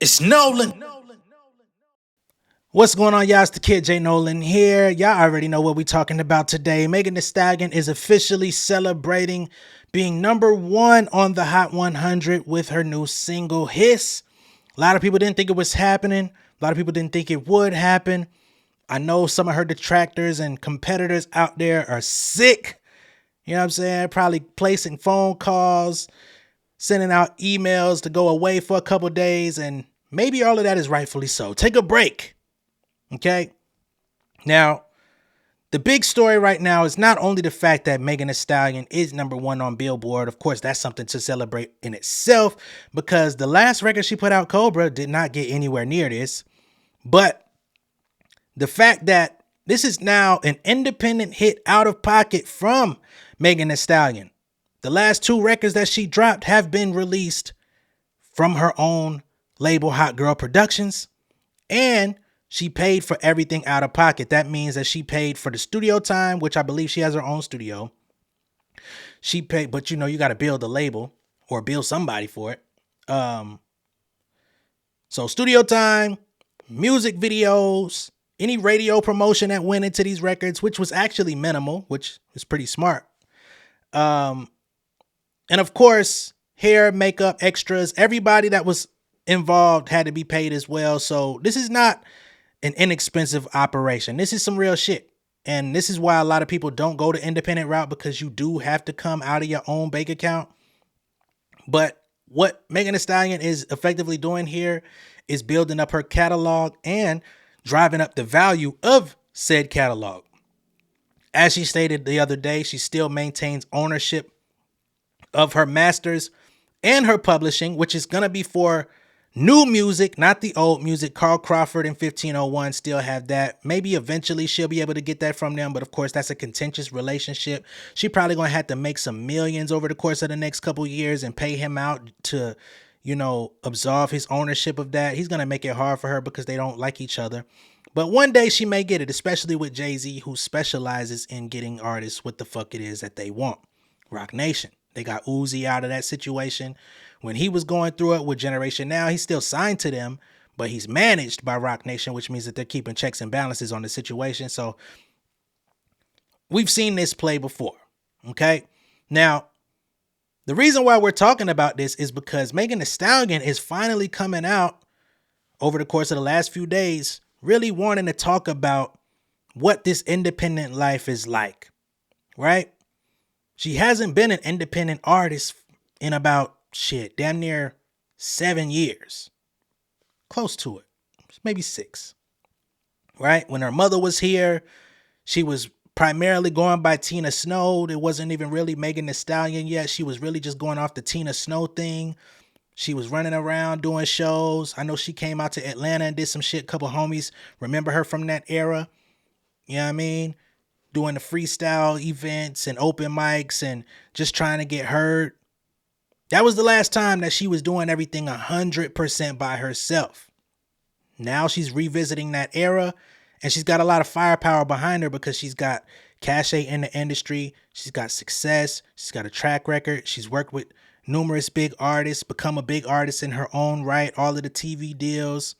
It's Nolan. What's going on, y'all? It's the kid J Nolan here. Y'all already know what we're talking about today. Megan Thee Stallion is officially celebrating being number one on the Hot 100 with her new single, Hiss. A lot of people didn't think it was happening. A lot of people didn't think it would happen. I know some of her detractors and competitors out there are sick. You know what I'm saying? Probably placing phone calls, sending out emails to go away for a couple days, and maybe all of that is rightfully so. Take a break. Okay. Now, the big story right now is not only the fact that Megan Thee Stallion is number one on Billboard. Of course, that's something to celebrate in itself because the last record she put out, Cobra, did not get anywhere near this. But the fact that this is now an independent hit out of pocket from Megan Thee Stallion. The last two records that she dropped have been released from her own label, Hot Girl Productions, and she paid for everything out of pocket. That means that she paid for the studio time, which I believe she has her own studio. She paid, but you got to build the label or build somebody for it. So studio time, music videos, any radio promotion that went into these records, which was actually minimal, which is pretty smart. And of course, hair, makeup, extras, everybody that was involved had to be paid as well. So this is not an inexpensive operation. This is some real shit. And this is why a lot of people don't go the independent route, because you do have to come out of your own bank account. But what Megan Thee Stallion is effectively doing here is building up her catalog and driving up the value of said catalog. As she stated the other day, she still maintains ownership of her masters and her publishing, which is going to be for new music, not the old music. Carl Crawford and 1501 still have that. Maybe eventually she'll be able to get that from them, but of course that's a contentious relationship. She probably gonna have to make some millions over the course of the next couple years and pay him out to, absolve his ownership of that. He's gonna make it hard for her because they don't like each other. But one day she may get it, especially with Jay-Z, who specializes in getting artists what the fuck it is that they want. Rock Nation. They got Uzi out of that situation. When he was going through it with Generation Now, he's still signed to them, but he's managed by Rock Nation, which means that they're keeping checks and balances on the situation. So we've seen this play before. Okay. Now, the reason why we're talking about this is because Megan Thee Stallion is finally coming out over the course of the last few days, really wanting to talk about what this independent life is like, right? She hasn't been an independent artist in about damn near 7 years. Close to it. Maybe 6. Right? When her mother was here, she was primarily going by Tina Snow. It wasn't even really Megan Thee Stallion yet. She was really just going off the Tina Snow thing. She was running around doing shows. I know she came out to Atlanta and did some shit. A couple homies remember her from that era. You know what I mean? Doing the freestyle events and open mics and just trying to get heard. That was the last time that she was doing everything 100% by herself. Now she's revisiting that era, and she's got a lot of firepower behind her because she's got cachet in the industry. She's got success. She's got a track record. She's worked with numerous big artists, become a big artist in her own right, all of the TV deals.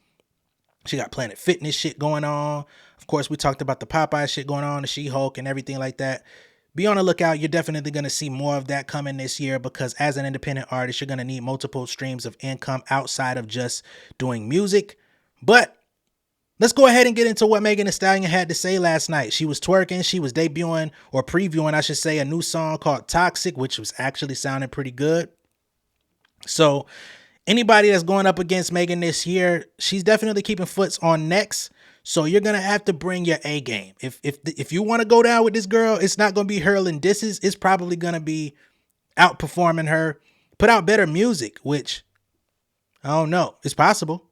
She got Planet Fitness shit going on. Of course, we talked about the Popeye shit going on, the She-Hulk and everything like that. Be on the lookout. You're definitely going to see more of that coming this year because as an independent artist, you're going to need multiple streams of income outside of just doing music. But let's go ahead and get into what Megan Thee Stallion had to say last night. She was twerking. She was debuting or previewing, I should say, a new song called Toxic, which was actually sounding pretty good. So anybody that's going up against Megan this year, she's definitely keeping foots on necks. So you're going to have to bring your A game. If you want to go down with this girl, it's not going to be hurling disses. It's probably going to be outperforming her. Put out better music, which I don't know. It's possible.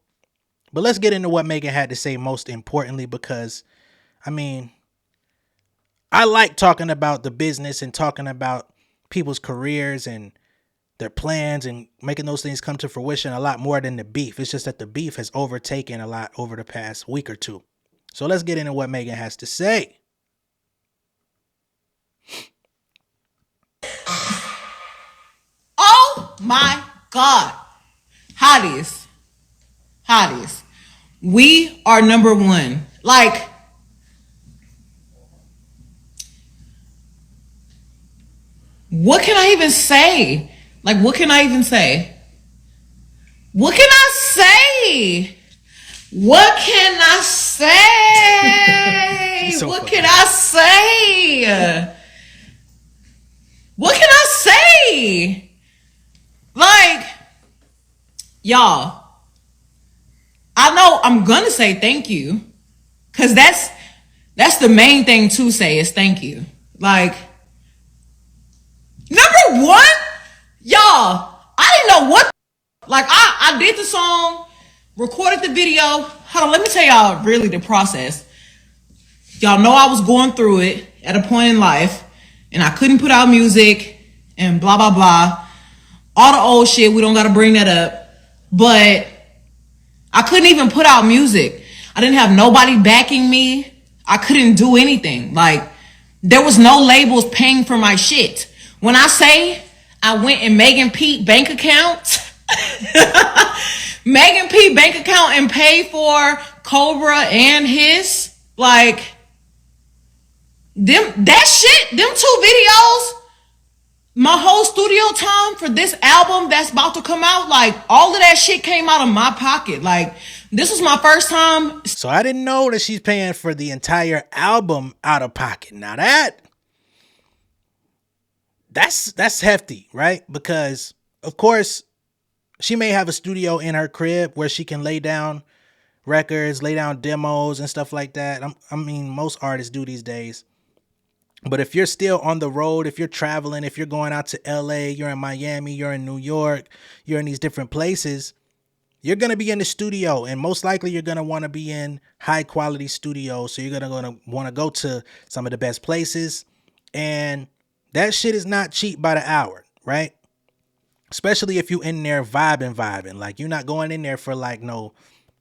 But let's get into what Megan had to say most importantly, because, I mean, I like talking about the business and talking about people's careers and their plans and making those things come to fruition a lot more than the beef. It's just that the beef has overtaken a lot over the past week or two. So let's get into what Megan has to say. Oh my God. Hotties. hotties. We are number one. Like, what can I even say? Like, what can I even say? What can I say? What can I say? So what funny. can I say? What can I say? Like, y'all, I know I'm gonna say thank you, because that's the main thing to say is thank you. Like, number one, y'all, I didn't know what. Like, I did the song, recorded the video. Hold on, let me tell y'all really the process. Y'all know I was going through it at a point in life, and I couldn't put out music, and blah, blah, blah. All the old shit, we don't gotta bring that up. But I couldn't even put out music. I didn't have nobody backing me. I couldn't do anything. Like, there was no labels paying for my shit. When I say I went in Megan Pete bank account, Megan P bank account and paid for Cobra and his, like, them 2 videos, my whole studio time for this album that's about to come out, like, all of that shit came out of my pocket. Like, this was my first time. So I didn't know that she's paying for the entire album out of pocket. Now that's hefty, right? Because of course she may have a studio in her crib where she can lay down records, lay down demos and stuff like that. I mean, most artists do these days. But if you're still on the road, if you're traveling, if you're going out to LA, you're in Miami, you're in New York, you're in these different places, you're going to be in the studio, and most likely you're going to want to be in high quality studios. So you're going to want to go to some of the best places, and that shit is not cheap by the hour, right? Especially if you in there vibing. Like, you're not going in there for like no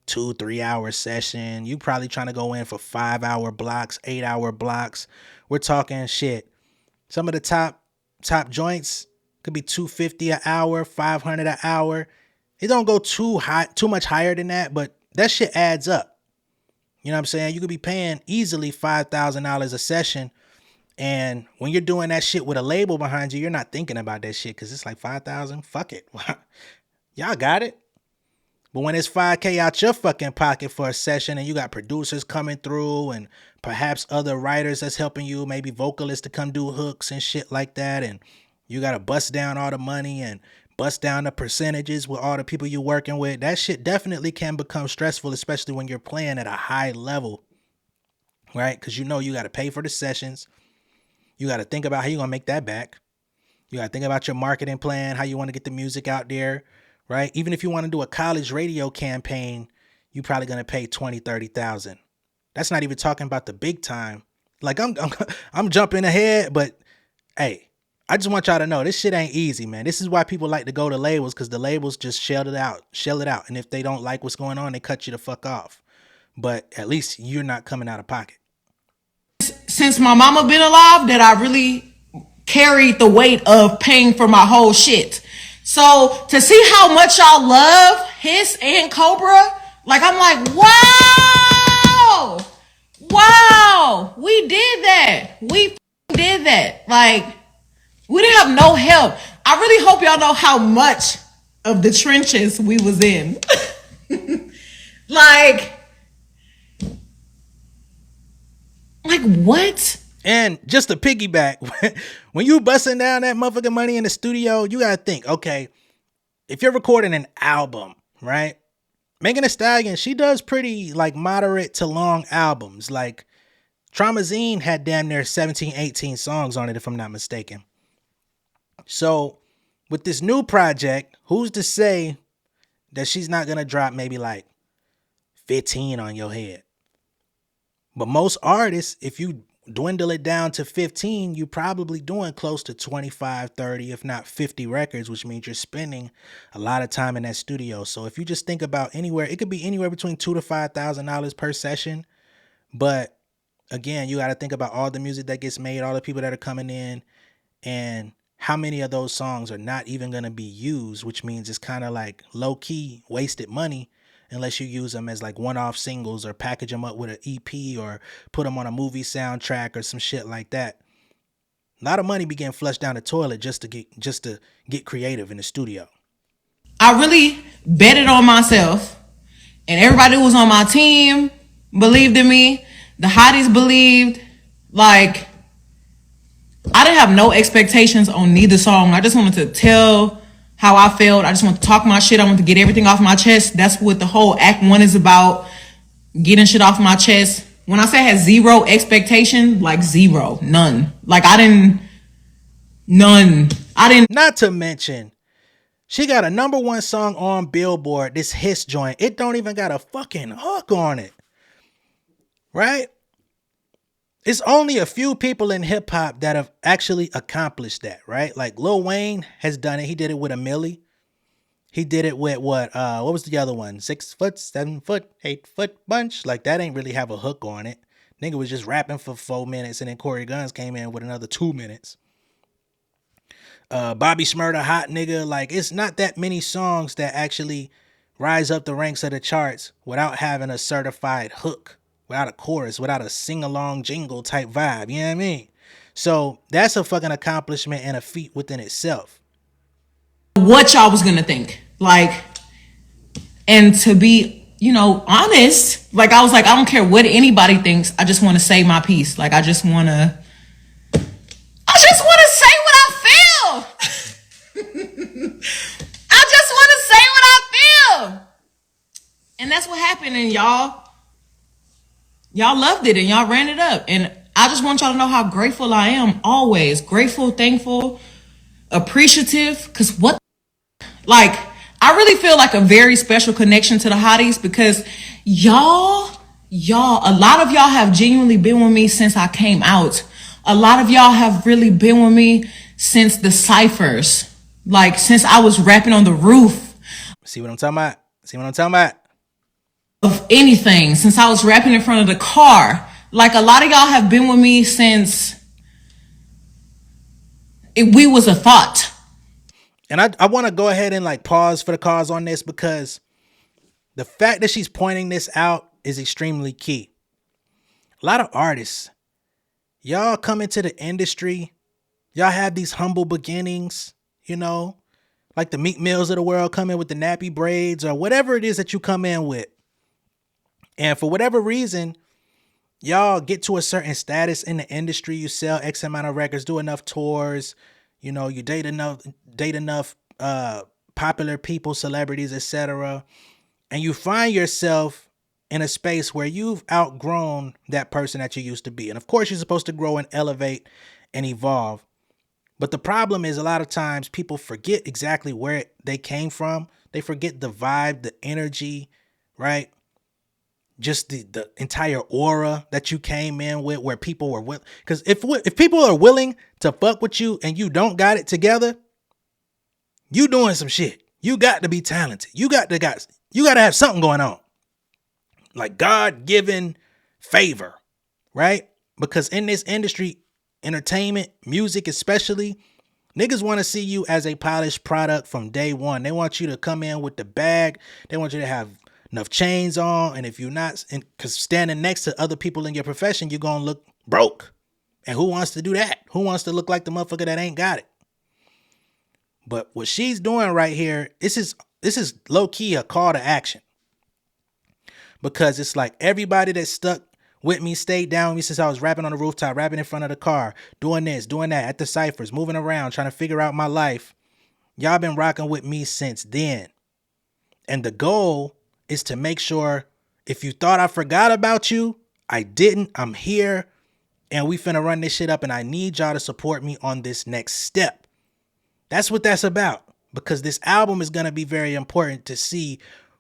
2-3 hour session. You probably trying to go in for 5-hour blocks, 8-hour blocks. We're talking shit. Some of the top joints could be $250 an hour, $500 an hour. It don't go too much higher than that, but that shit adds up. You know what I'm saying? You could be paying easily $5,000 a session. And when you're doing that shit with a label behind you, you're not thinking about that shit because it's like 5,000. Fuck it. Y'all got it. But when it's $5K out your fucking pocket for a session and you got producers coming through and perhaps other writers that's helping you, maybe vocalists to come do hooks and shit like that, and you got to bust down all the money and bust down the percentages with all the people you're working with, that shit definitely can become stressful, especially when you're playing at a high level, right? Because you know you got to pay for the sessions. You got to think about how you're going to make that back. You got to think about your marketing plan, how you want to get the music out there, right? Even if you want to do a college radio campaign, you're probably going to pay 20, 30,000. That's not even talking about the big time. Like, I'm jumping ahead, but hey, I just want y'all to know this shit ain't easy, man. This is why people like to go to labels, because the labels just shell it out. And if they don't like what's going on, they cut you the fuck off. But at least you're not coming out of pocket. Since my mama been alive, that I really carried the weight of paying for my whole shit. So to see how much y'all love Hiss and Cobra, like, I'm like, wow, we did that. We did that. Like, we didn't have no help. I really hope y'all know how much of the trenches we was in. like what? And just to piggyback, when you busting down that motherfucking money in the studio, you gotta think, okay, if you're recording an album, right? Megan Thee Stallion, she does pretty like moderate to long albums. Like, Traumazine had damn near 17, 18 songs on it, if I'm not mistaken. So with this new project, who's to say that she's not gonna drop maybe like 15 on your head? But most artists, if you dwindle it down to 15, you're probably doing close to 25, 30, if not 50 records, which means you're spending a lot of time in that studio. So if you just think about anywhere, it could be anywhere between $2,000 to $5,000 per session. But again, you got to think about all the music that gets made, all the people that are coming in, and how many of those songs are not even going to be used, which means it's kind of like low key wasted money unless you use them as like one-off singles or package them up with an EP or put them on a movie soundtrack or some shit like that. A lot of money be getting flushed down the toilet just to get creative in the studio. I really betted on myself, and everybody who was on my team believed in me. The hotties believed. Like, I didn't have no expectations on neither song. I just wanted to tell how I felt. I just want to talk my shit. I want to get everything off my chest. That's what the whole Act 1 is about. Getting shit off my chest. When I say I had zero expectation, like zero, none. Like none. Not to mention, she got a #1 song on Billboard, this Hiss joint. It don't even got a fucking hook on it. Right? It's only a few people in hip hop that have actually accomplished that, right? Like Lil Wayne has done it. He did it with a Millie. He did it with what was the other one? 6 foot, 7 foot, 8 foot bunch. Like that ain't really have a hook on it. Nigga was just rapping for 4 minutes and then Corey Guns came in with another 2 minutes. Bobby Shmurda, Hot Nigga. Like it's not that many songs that actually rise up the ranks of the charts without having a certified hook, without a chorus, without a sing-along jingle type vibe. You know what I mean? So that's a fucking accomplishment and a feat within itself. What y'all was gonna think. Like, and to be, honest, like I was like, I don't care what anybody thinks. I just want to say my piece. Like, I just want to say what I feel. I just want to say what I feel. And that's what happened. And y'all loved it and y'all ran it up. And I just want y'all to know how grateful I am. Always grateful, thankful, appreciative. Cause I really feel like a very special connection to the hotties because y'all, a lot of y'all have genuinely been with me since I came out. A lot of y'all have really been with me since the ciphers. Like since I was rapping on the roof. See what I'm talking about? Of anything. Since I was rapping in front of the car. Like a lot of y'all have been with me since we was a thought. And I want to go ahead and like pause for the cause on this because the fact that she's pointing this out is extremely key. A lot of artists, y'all come into the industry, y'all have these humble beginnings, like the Meek Mills of the world come in with the nappy braids or whatever it is that you come in with. And for whatever reason, y'all get to a certain status in the industry, you sell X amount of records, do enough tours, you date enough popular people, celebrities, etc. And you find yourself in a space where you've outgrown that person that you used to be. And of course, you're supposed to grow and elevate and evolve. But the problem is a lot of times people forget exactly where they came from. They forget the vibe, the energy, right? Just the entire aura that you came in with, where people were with. Because if people are willing to fuck with you and you don't got it together, you doing some shit. You got to be talented. You got to have something going on, like God-given favor, right? Because in this industry, entertainment, music especially, niggas want to see you as a polished product from day one. They want you to come in with the bag. They want you to have enough chains on, and if you're not, because standing next to other people in your profession, you're gonna look broke. And who wants to do that? Who wants to look like the motherfucker that ain't got it? But what she's doing right here, this is low-key a call to action, because it's like everybody that stuck with me, stayed down with me since I was rapping on the rooftop, rapping in front of the car, doing this, doing that, at the ciphers, moving around, trying to figure out my life. Y'all been rocking with me since then. And the goal is to make sure, if you thought I forgot about you, I didn't. I'm here, and we finna run this shit up, and I need y'all to support me on this next step. That's what that's about, because this album is gonna be very important to see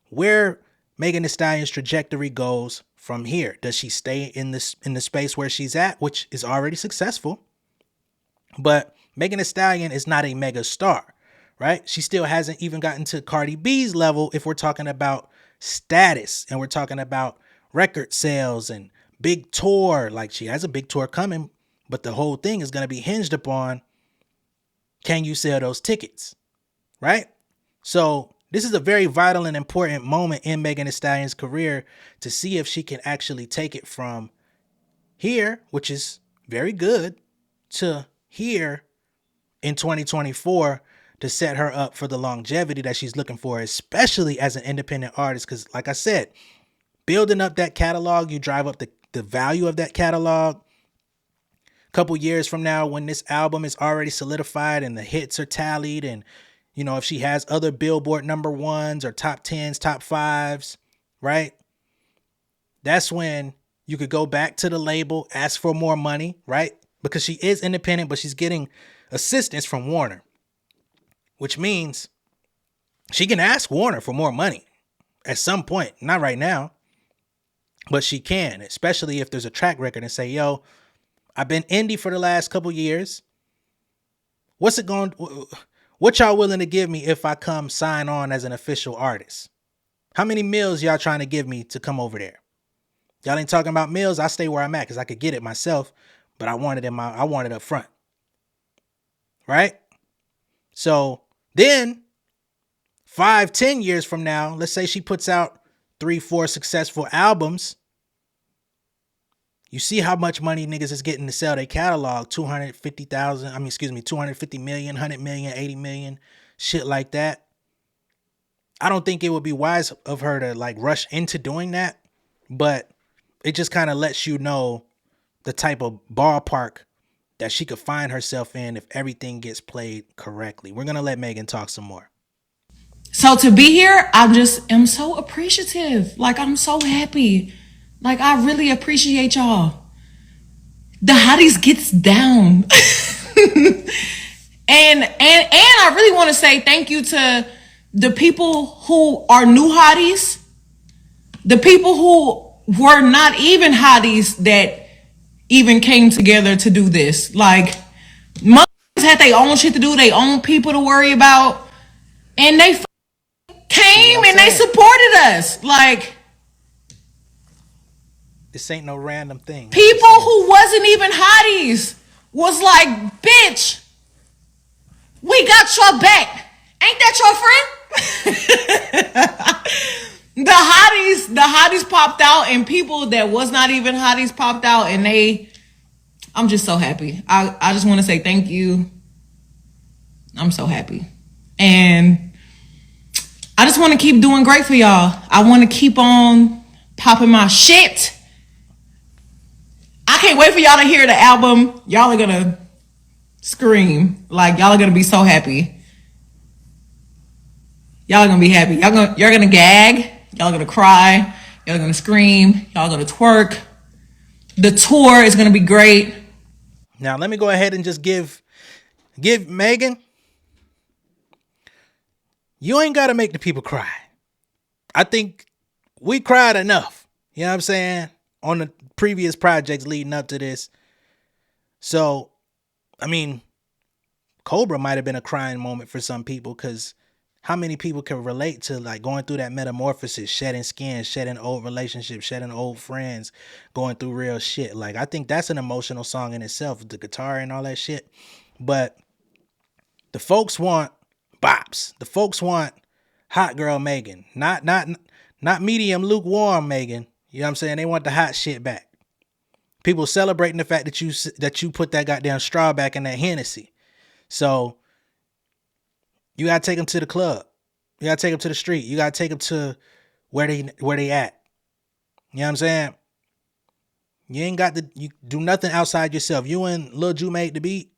where Megan Thee Stallion's trajectory goes from here. Does she stay in the space where she's at, which is already successful? But Megan Thee Stallion is not a mega star, right? She still hasn't even gotten to Cardi B's level if we're talking about status and we're talking about record sales and big tour. Like, she has a big tour coming, but the whole thing is going to be hinged upon, can you sell those tickets, right? So This is a very vital and important moment in Megan Thee Stallion's career to see if she can actually take it from here, which is very good, to here in 2024 to set her up for the longevity that she's looking for, especially as an independent artist. Because like I said, building up that catalog, you drive up the value of that catalog. A couple years from now, when this album is already solidified and the hits are tallied, and you know, if she has other Billboard #1s or top 10s, top 5s, right? That's when you could go back to the label, ask for more money, right? Because she is independent, but she's getting assistance from Warner, which means she can ask Warner for more money at some point. Not right now, but she can, especially if there's a track record, and say, yo, I've been indie for the last couple years. What y'all willing to give me if I come sign on as an official artist? How many meals y'all trying to give me to come over there? Y'all ain't talking about meals. I stay where I'm at because I could get it myself, but I want it up front. Right? So then 5-10 years from now, let's say she puts out 3-4 successful albums. You see how much money niggas is getting to sell their catalog. 250 million, 100 million, 80 million, shit like that. I don't think it would be wise of her to like rush into doing that, but it just kind of lets you know the type of ballpark that she could find herself in if everything gets played correctly. We're going to let Megan talk some more. So to be here, I just am so appreciative. Like, I'm so happy. Like, I really appreciate y'all. The hotties gets down. and I really want to say thank you to the people who are new hotties. The people who were not even hotties that even came together to do this. Like, motherfuckers had their own shit to do, their own people to worry about. And they came and they supported us. Like, this ain't no random thing. People who wasn't even hotties was like, bitch, we got your back. Ain't that your friend? The hotties popped out, and people that was not even hotties popped out, and I'm just so happy. I just want to say thank you. I'm so happy. And I just want to keep doing great for y'all. I want to keep on popping my shit. I can't wait for y'all to hear the album. Y'all are gonna scream. Like, y'all are gonna be so happy. Y'all are gonna be happy. You're gonna gag. Y'all are gonna cry. Y'all are gonna scream. Y'all are gonna twerk. The tour is gonna be great. Now let me go ahead and just give Megan. You ain't gotta make the people cry. I think we cried enough. You know what I'm saying? On the previous projects leading up to this. So, I mean, Cobra might have been a crying moment for some people, because how many people can relate to like going through that metamorphosis, shedding skin, shedding old relationships, shedding old friends, going through real shit. Like, I think that's an emotional song in itself, the guitar and all that shit. But the folks want bops. The folks want hot girl Megan, not medium lukewarm Megan. You know what I'm saying? They want the hot shit back. People celebrating the fact that you put that goddamn straw back in that Hennessy. So you gotta take them to the club. You gotta take them to the street. You gotta take them to where they at. You know what I'm saying? You ain't got you do nothing outside yourself. You and Lil Ju made the beat.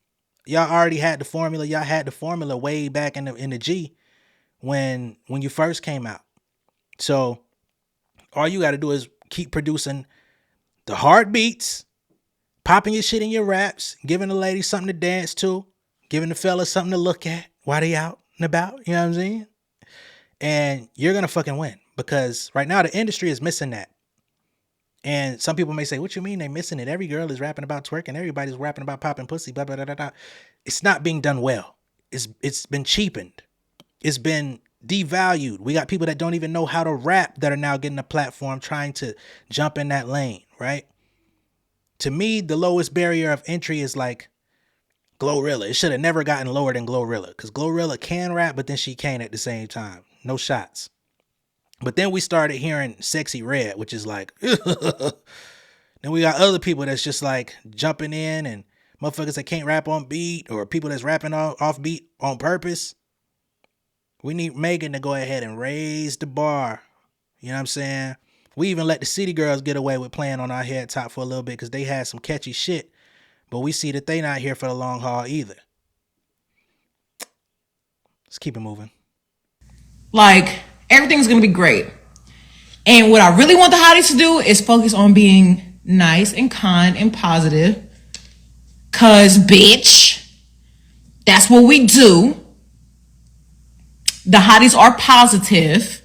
Y'all already had the formula. Y'all had the formula way back in the G when you first came out. So all you gotta do is keep producing the hard beats, popping your shit in your raps, giving the ladies something to dance to, giving the fellas something to look at while they out and about. You know what I'm saying? And you're gonna fucking win, because right now the industry is missing that. And some people may say, what you mean they missing it? Every girl is rapping about twerking. Everybody's rapping about popping pussy, blah, blah, blah, blah, blah. It's not being done well. It's been cheapened. It's been devalued. We got people that don't even know how to rap that are now getting a platform trying to jump in that lane, right? To me, the lowest barrier of entry is like Glorilla. It should have never gotten lower than Glorilla, because Glorilla can rap, but then she can't at the same time. no shots. But then we started hearing Sexy Red, which is like, then we got other people that's just like jumping in, and motherfuckers that can't rap on beat, or people that's rapping off beat on purpose. We need Megan to go ahead and raise the bar. You know what I'm saying? We even let the City Girls get away with playing on our head top for a little bit because they had some catchy shit. But we see that they not here for the long haul either. Let's keep it moving. Like, everything's going to be great. And what I really want the hotties to do is focus on being nice and kind and positive. Cause, bitch, that's what we do. The hotties are positive.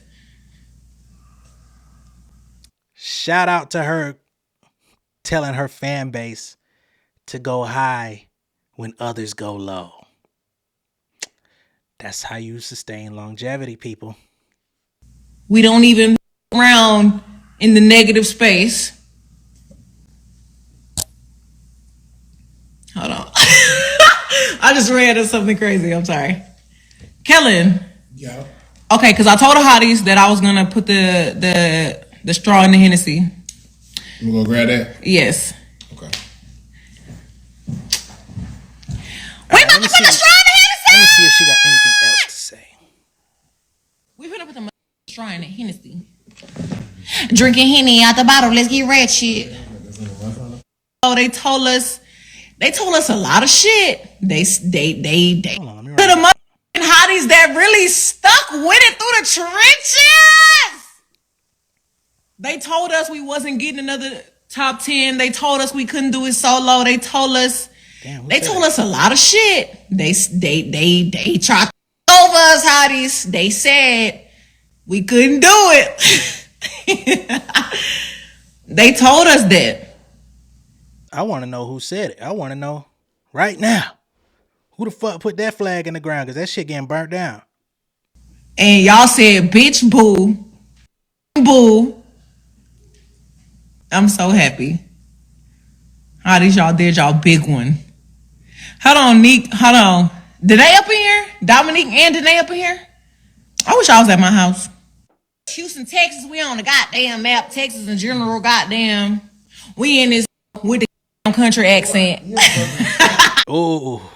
Shout out to her telling her fan base to go high when others go low. That's how you sustain longevity, people. We don't even around in the negative space. Hold on. I just ran into something crazy. I'm sorry. Kellen. Yeah. Okay, because I told the hotties that I was going to put the straw in the Hennessy. You gonna grab that? Yes. Okay. We about to put the straw in the Hennessy! Let me see if she got anything else to say. We finna put the straw in the Hennessy. Drinking Henny out the bottle. Let's get ratchet. Oh, they told us a lot of shit. They Hold on, let me to write the motherfucking hotties that really stuck with it through the trenches. They told us we wasn't getting another top 10. They told us we couldn't do it solo. They told us a lot of shit. They tried to over us hotties. They said we couldn't do it. They told us that. I want to know who said it. I want to know right now. Who the fuck put that flag in the ground? Because that shit getting burnt down. And y'all said, bitch, boo. Boo. I'm so happy. How did y'all did y'all big one? Hold on, Nick. Hold on. Danae up in here? Dominique and Danae up in here? I wish I was at my house. Houston, Texas, we on the goddamn map. Texas in general, goddamn. We in this with the country accent. Oh,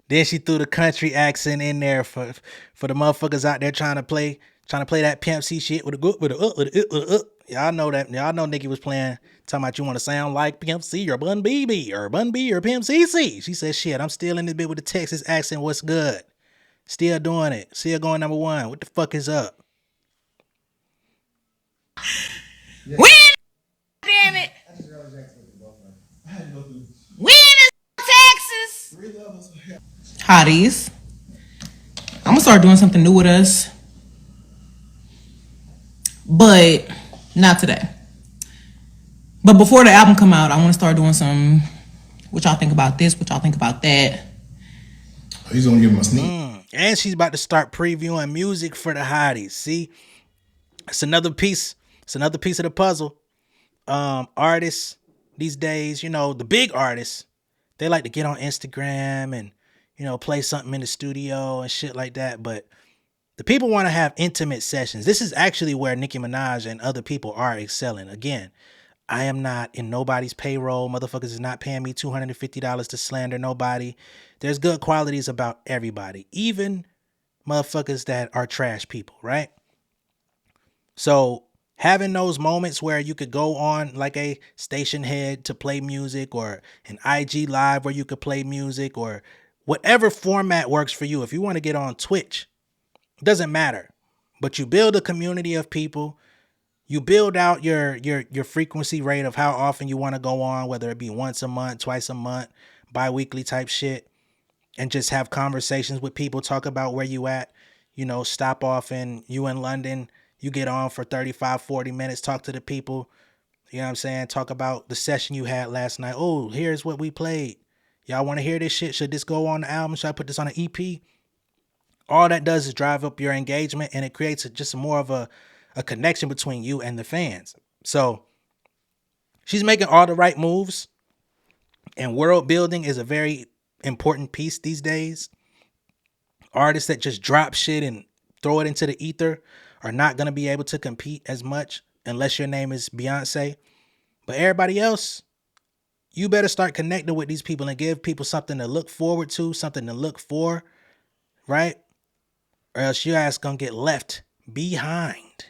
then she threw the country accent in there for the motherfuckers out there trying to play that Pimp C shit with a good with a. Y'all know that. Y'all know Nicki was playing, talking about you want to sound like Pimp C or Bun B or Bun B or Pimp CC. She said, shit, I'm still in this bit with the Texas accent. What's good? Still doing it. Still going number one. What the fuck is up? Yeah. Win! Damn it! Win in Texas! Hotties. I'm gonna start doing something new with us. But not today. But before the album come out, I want to start doing some. What y'all think about this? What y'all think about that? He's gonna give him a sneak. And she's about to start previewing music for the hotties. See, it's another piece. It's another piece of the puzzle. Artists these days, you know, the big artists, they like to get on Instagram and, you know, play something in the studio and shit like that. But the people want to have intimate sessions. This is actually where Nicki Minaj and other people are excelling. Again, I am not in nobody's payroll. Motherfuckers is not paying me $250 to slander nobody. There's good qualities about everybody, even motherfuckers that are trash people, right? So having those moments where you could go on like a station head to play music, or an IG live where you could play music, or whatever format works for you. If you want to get on Twitch, it doesn't matter. But you build a community of people. You build out your frequency rate of how often you want to go on, whether it be once a month, twice a month, bi-weekly type shit, and just have conversations with people, talk about where you at, you know, stop off in London, you get on for 35, 40 minutes, talk to the people, you know what I'm saying? Talk about the session you had last night. Oh, here's what we played. Y'all want to hear this shit? Should this go on the album? Should I put this on an EP? All that does is drive up your engagement, and it creates just more of a connection between you and the fans. So she's making all the right moves, and world building is a very important piece these days. Artists that just drop shit and throw it into the ether are not going to be able to compete as much unless your name is Beyonce. But everybody else, you better start connecting with these people and give people something to look forward to, something to look for, right? Or else your ass gonna get left behind.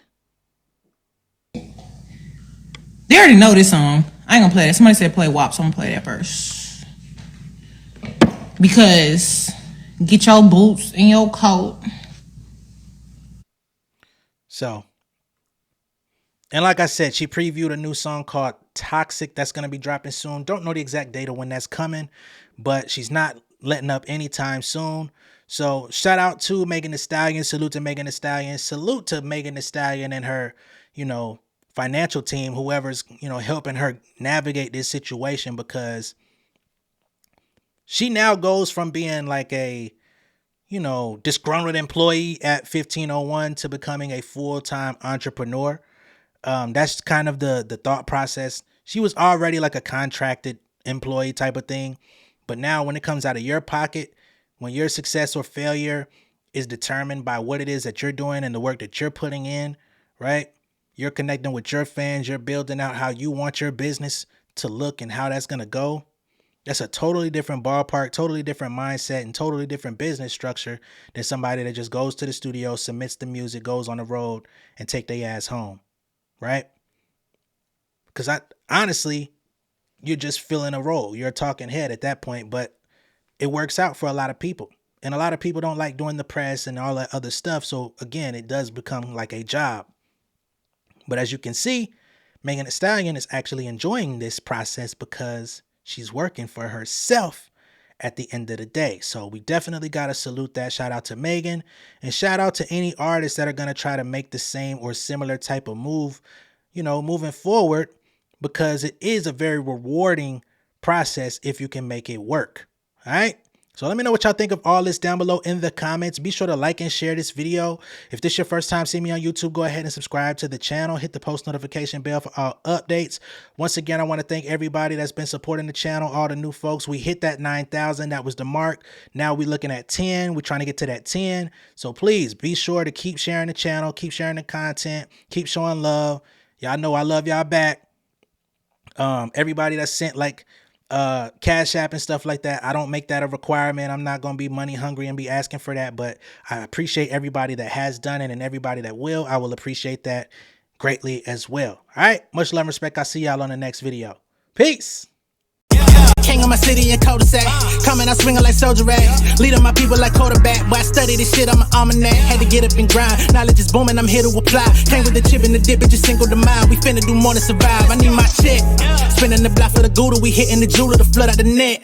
They already know this song. I ain't gonna play that. Somebody said play WAP, so I'm gonna play that first. Because get your boots and your coat. So, and like I said, she previewed a new song called Toxic that's going to be dropping soon. Don't know the exact date of when that's coming, but she's not letting up anytime soon. So shout out to Megan Thee Stallion. Salute to Megan Thee Stallion. Salute to Megan Thee Stallion and her, financial team, whoever's, helping her navigate this situation, because she now goes from being like a, disgruntled employee at 1501 to becoming a full-time entrepreneur. That's kind of the thought process. She was already like a contracted employee type of thing. But now when it comes out of your pocket, when your success or failure is determined by what it is that you're doing and the work that you're putting in, right? You're connecting with your fans. You're building out how you want your business to look and how that's going to go. That's a totally different ballpark, totally different mindset, and totally different business structure than somebody that just goes to the studio, submits the music, goes on the road, and take their ass home. Right? Because honestly, you're just filling a role. You're a talking head at that point, but it works out for a lot of people. And a lot of people don't like doing the press and all that other stuff. So again, it does become like a job. But as you can see, Megan Thee Stallion is actually enjoying this process because she's working for herself at the end of the day. So we definitely got to salute that. Shout out to Megan, and shout out to any artists that are going to try to make the same or similar type of move, moving forward, because it is a very rewarding process if you can make it work. All right. So let me know what y'all think of all this down below in the comments. Be sure to like and share this video. If this is your first time seeing me on YouTube, go ahead and subscribe to the channel. Hit the post notification bell for all updates. Once again, I want to thank everybody that's been supporting the channel, all the new folks. We hit that 9,000. That was the mark. Now we're looking at 10. We're trying to get to that 10. So please be sure to keep sharing the channel, keep sharing the content, keep showing love. Y'all know I love y'all back. Everybody that sent Cash App and stuff like that, I don't make that a requirement. I'm not going to be money hungry and be asking for that, but I appreciate everybody that has done it, and everybody that will. I will appreciate that greatly as well. All right. Much love and respect. I'll see y'all on the next video. Peace. King of my city and cul-de-sac. Coming out swinging like soldier rags. Leading my people like quarterback. Boy, I study this shit, I'm an almanac. Had to get up and grind. Knowledge is booming, I'm here to apply. Came with the chip and the dip, it just single the mind. We finna do more than survive. I need my check. Spinning the block for the Gouda. We hitting the jeweler to flood out the net.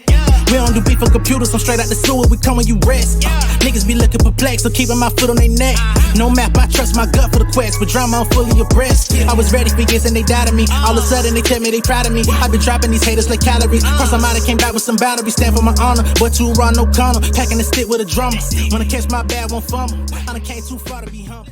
We don't do beef for computers, I'm straight out the sewer. We come when you rest. Niggas be looking perplexed, so keeping my foot on their neck. No map, I trust my gut for the quest. But drama, I'm fully abreast. I was ready for years and they doubted me. All of a sudden they tell me they proud of me. I've been dropping these haters like calories. Cross them out, I came back with some boundaries. Stand for my honor, but too raw, no corner. Packing the stick with a drummer. Wanna catch my bad, won't fumble. I done came too far to be humble.